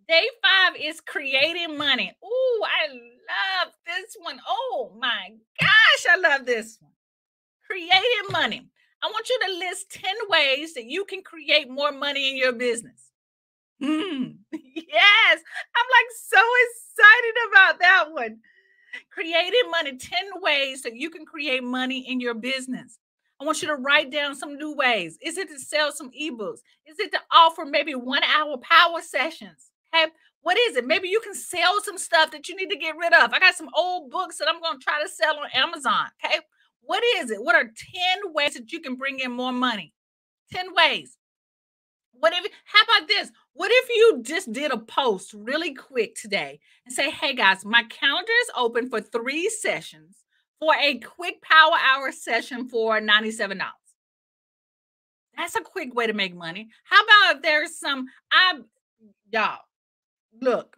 Day 5 is creating money. Ooh, I love this one. Oh my gosh, I love this one. Creating money. I want you to list 10 ways that you can create more money in your business. Yes, I'm like so excited about that one. Creating money, 10 ways that you can create money in your business. I want you to write down some new ways. Is it to sell some ebooks? Is it to offer maybe 1 hour power sessions? Okay. What is it? Maybe you can sell some stuff that you need to get rid of. I got some old books that I'm going to try to sell on Amazon. Okay. What is it? What are 10 ways that you can bring in more money? 10 ways. What if, how about this? What if you just did a post really quick today and say, hey guys, my calendar is open for 3 sessions for a quick power hour session for $97. That's a quick way to make money. How about if there's some, y'all, look,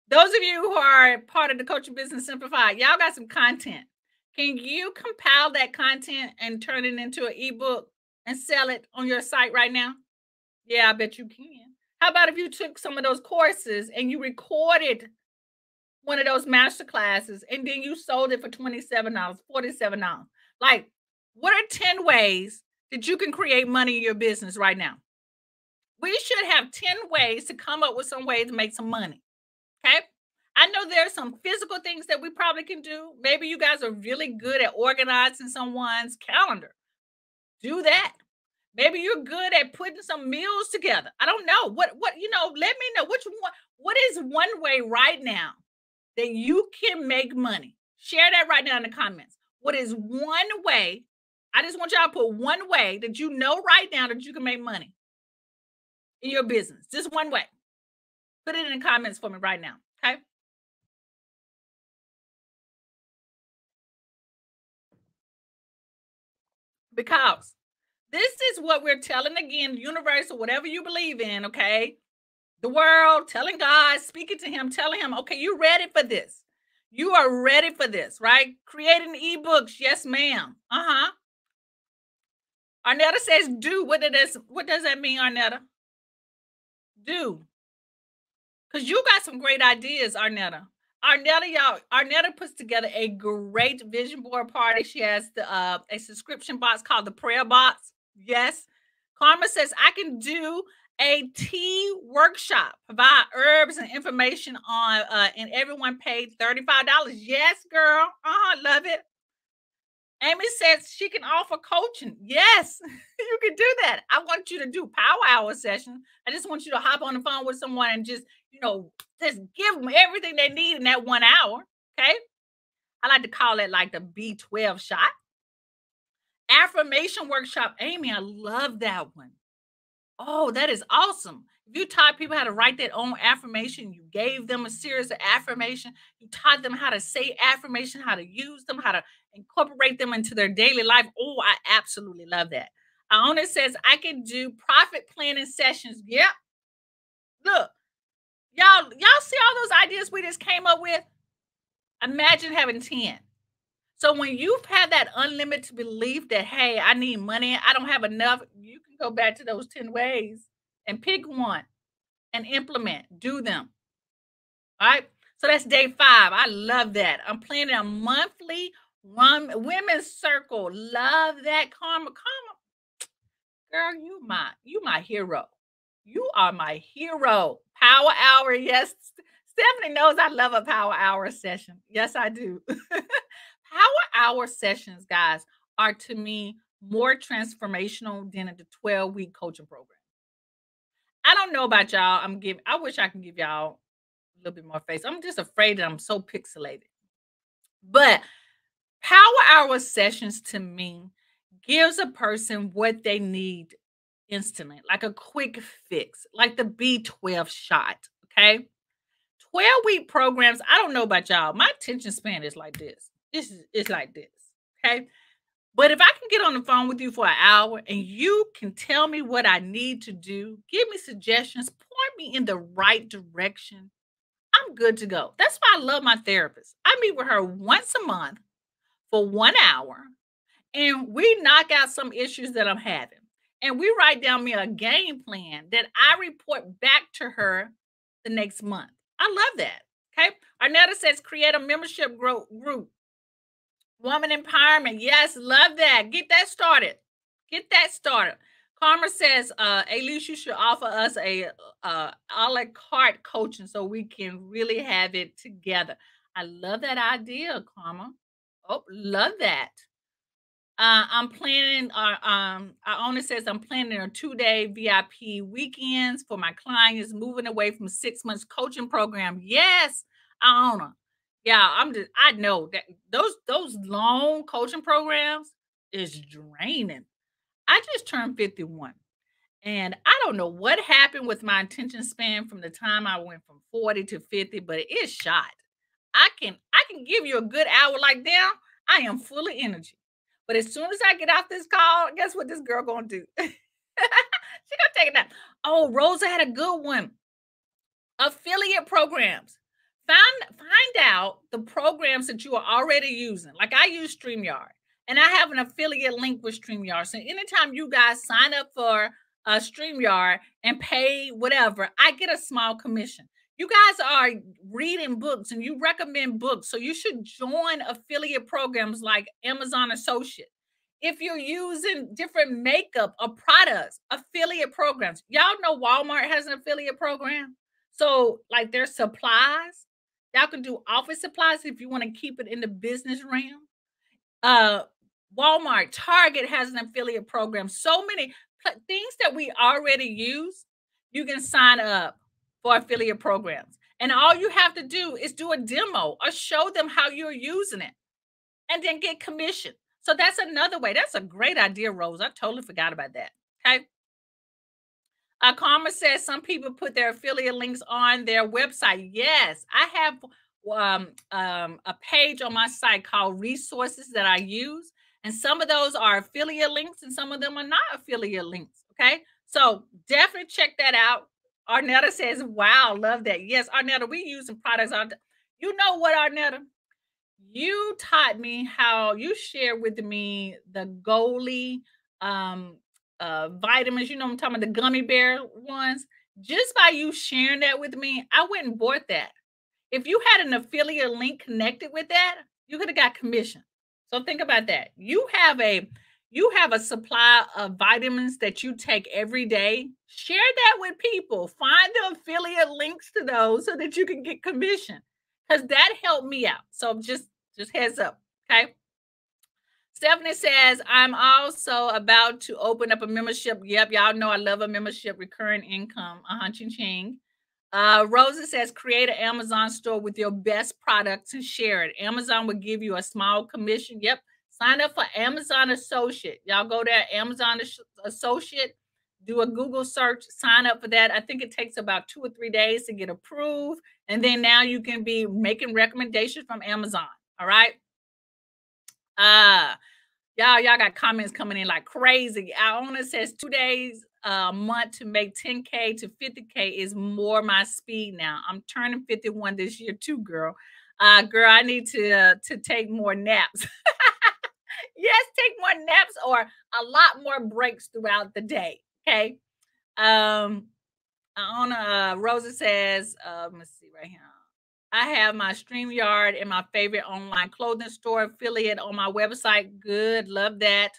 those of you who are part of the Coaching Business Simplified, y'all got some content. Can you compile that content and turn it into an ebook and sell it on your site right now? Yeah, I bet you can. How about if you took some of those courses and you recorded one of those master classes and then you sold it for $27, $47? Like, what are 10 ways that you can create money in your business right now? We should have 10 ways to come up with some ways to make some money. Okay. I know there's some physical things that we probably can do. Maybe you guys are really good at organizing someone's calendar. Do that. Maybe you're good at putting some meals together. I don't know. Let me know which one. What is one way right now that you can make money? Share that right now in the comments. What is one way? I just want y'all to put one way that you know right now that you can make money in your business. Just one way. Put it in the comments for me right now. Okay. Because this is what we're telling again, universe or whatever you believe in, okay? The world, telling God, speaking to him, telling him, okay, you ready for this. You are ready for this, right? Creating ebooks, yes, ma'am. Uh-huh. Arnetta says do. What does that mean, Arnetta? Do. Because you got some great ideas, Arnetta. Arnetta puts together a great vision board party. She has a subscription box called the prayer box. Yes. Karma says I can do a tea workshop, provide herbs and information on and everyone paid $35. Yes, girl. Love it. Amy says she can offer coaching. Yes, you can do that. I want you to do power hour sessions. I just want you to hop on the phone with someone and just give them everything they need in that 1 hour. Okay. I like to call it like the B12 shot. Affirmation workshop. Amy, I love that one. Oh, that is awesome. If you taught people how to write their own affirmation, you gave them a series of affirmation, you taught them how to say affirmation, how to use them, how to incorporate them into their daily life. Oh, I absolutely love that. Iona says I can do profit planning sessions. Yep. Look, y'all see all those ideas we just came up with? Imagine having 10. So when you've had that unlimited belief that, hey, I need money, I don't have enough, you can go back to those 10 ways and pick one and implement, do them. All right. So that's day 5. I love that. I'm planning a monthly women's circle. Love that. Karma. Girl, you my hero. You are my hero. Power hour. Yes. Stephanie knows I love a power hour session. Yes, I do. Power hour sessions, guys, are to me more transformational than the 12-week coaching program. I don't know about y'all. I wish I can give y'all a little bit more face. I'm just afraid that I'm so pixelated. But power hour sessions to me gives a person what they need instantly, like a quick fix, like the B12 shot. Okay. 12-week programs. I don't know about y'all. My attention span is like this. It's like this. Okay. But if I can get on the phone with you for an hour and you can tell me what I need to do, give me suggestions, point me in the right direction, I'm good to go. That's why I love my therapist. I meet with her once a month for 1 hour and we knock out some issues that I'm having. And we write down me a game plan that I report back to her the next month. I love that. Okay. Arnetta says create a membership group. Woman empowerment. Yes, love that. Get that started. Get that started. Karma says, Elise, you should offer us a la carte coaching so we can really have it together. I love that idea, Karma. Oh, love that. I'm planning, our owner says I'm planning a 2-day VIP weekends for my clients, moving away from 6 months coaching program. Yes, our owner. Yeah, I know that those long coaching programs is draining. I just turned 51. And I don't know what happened with my attention span from the time I went from 40 to 50, but it's shot. I can give you a good hour like now. I am full of energy. But as soon as I get off this call, guess what this girl gonna do? She gonna take a nap. Oh, Rosa had a good one. Affiliate programs. Find out the programs that you are already using. Like I use StreamYard, and I have an affiliate link with StreamYard. So anytime you guys sign up for a StreamYard and pay whatever, I get a small commission. You guys are reading books and you recommend books, so you should join affiliate programs like Amazon Associate. If you're using different makeup or products, affiliate programs. Y'all know Walmart has an affiliate program. So, like their supplies, y'all can do office supplies if you want to keep it in the business realm. Uh, Walmart, Target has an affiliate program. So many things that we already use, you can sign up for affiliate programs. And all you have to do is do a demo or show them how you're using it and then get commission. So that's another way. That's a great idea, Rose. I totally forgot about that. Okay. Karma says some people put their affiliate links on their website. Yes, I have a page on my site called resources that I use. And some of those are affiliate links and some of them are not affiliate links. Okay. So definitely check that out. Arnetta says, wow, love that. Yes, Arnetta, we use some products. You know what, Arnetta? You taught me how you shared with me the Goalie vitamins, you know I'm talking about, the gummy bear ones. Just by you sharing that with me, I went and bought that. If you had an affiliate link connected with that, you could have got commission. So think about that. You have a supply of vitamins that you take every day. Share that with people. Find the affiliate links to those so that you can get commission. Because that helped me out. So just heads up. Okay. Stephanie says, I'm also about to open up a membership. Yep, y'all know I love a membership, recurring income, ching ching. Rosa says, create an Amazon store with your best products and share it. Amazon will give you a small commission. Yep, sign up for Amazon Associate. Y'all go there, Amazon Associate, do a Google search, sign up for that. I think it takes about 2 or 3 days to get approved. And then now you can be making recommendations from Amazon. All right. Y'all got comments coming in like crazy. Our owner says 2 days a month to make 10K to 50K is more my speed now. I'm turning 51 this year too, girl. Girl, I need to take more naps. Yes, take more naps or a lot more breaks throughout the day. Okay. Rosa says, let me see right here. I have my StreamYard and my favorite online clothing store affiliate on my website. Good. Love that.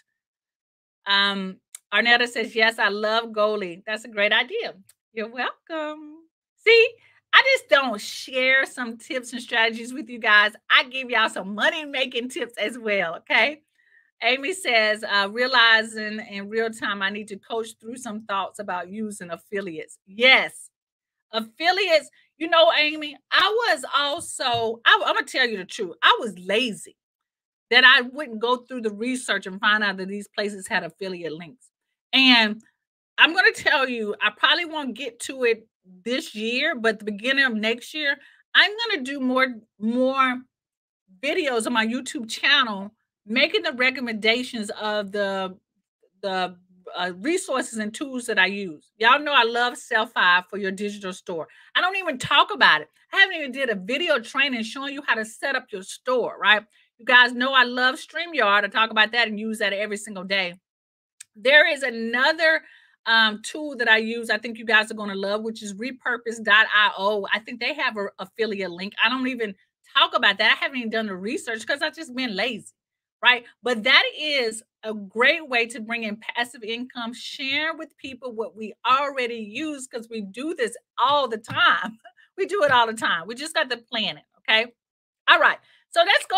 Arnetta says, yes, I love Goalie. That's a great idea. You're welcome. See, I just don't share some tips and strategies with you guys. I give y'all some money making tips as well. Okay. Amy says, realizing in real time, I need to coach through some thoughts about using affiliates. Yes. Affiliates, you know, Amy, I'm going to tell you the truth. I was lazy that I wouldn't go through the research and find out that these places had affiliate links. And I'm going to tell you, I probably won't get to it this year, but the beginning of next year, I'm going to do more videos on my YouTube channel, making the recommendations of the resources and tools that I use. Y'all know I love Simplified for your digital store. I don't even talk about it. I haven't even did a video training showing you how to set up your store, right? You guys know I love StreamYard. I talk about that and use that every single day. There is another tool that I use, I think you guys are going to love, which is repurpose.io. I think they have an affiliate link. I don't even talk about that. I haven't even done the research because I've just been lazy, right? But that is a great way to bring in passive income, share with people what we already use because we do this all the time. We do it all the time. We just got to plan it. Okay. All right. So let's go.